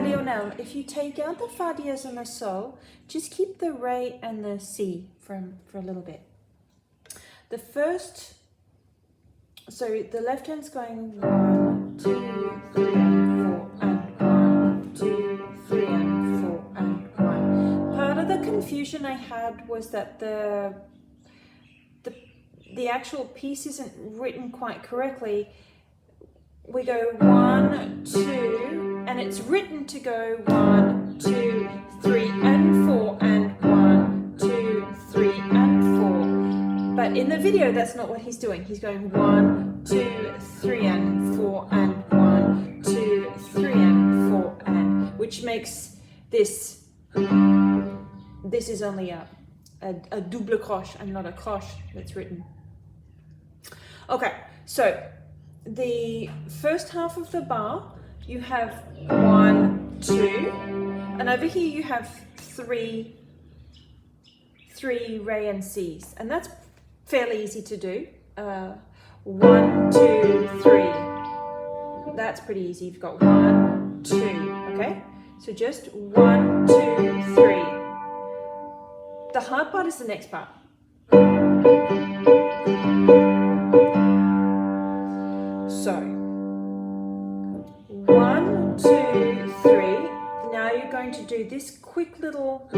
Leonel, if you take out the fa dièse and the sol, just keep the re and the si for a little bit. The first, so the left hand's going 1, 2, 3, and 4, and 1, 2, 3, and 4, and 1. Part of the confusion I had was that the actual piece isn't written quite correctly. We go 1, 2, and it's written to go 1, 2, 3, and 4, and 1, 2, 3, and 4. But in the video, that's not what he's doing. He's going 1, 2, 3, and 4, and 1, 2, 3, and 4, and, which makes this is only a double croche and not a croche that's written. Okay, so the first half of the bar, you have 1, 2, and over here you have three re and C's, and that's fairly easy to do. 1, 2, 3. That's pretty easy. You've got 1, 2. Okay, so just 1, 2, 3. The hard part is the next part. So 1, 2, 3. Now you're going to do this quick little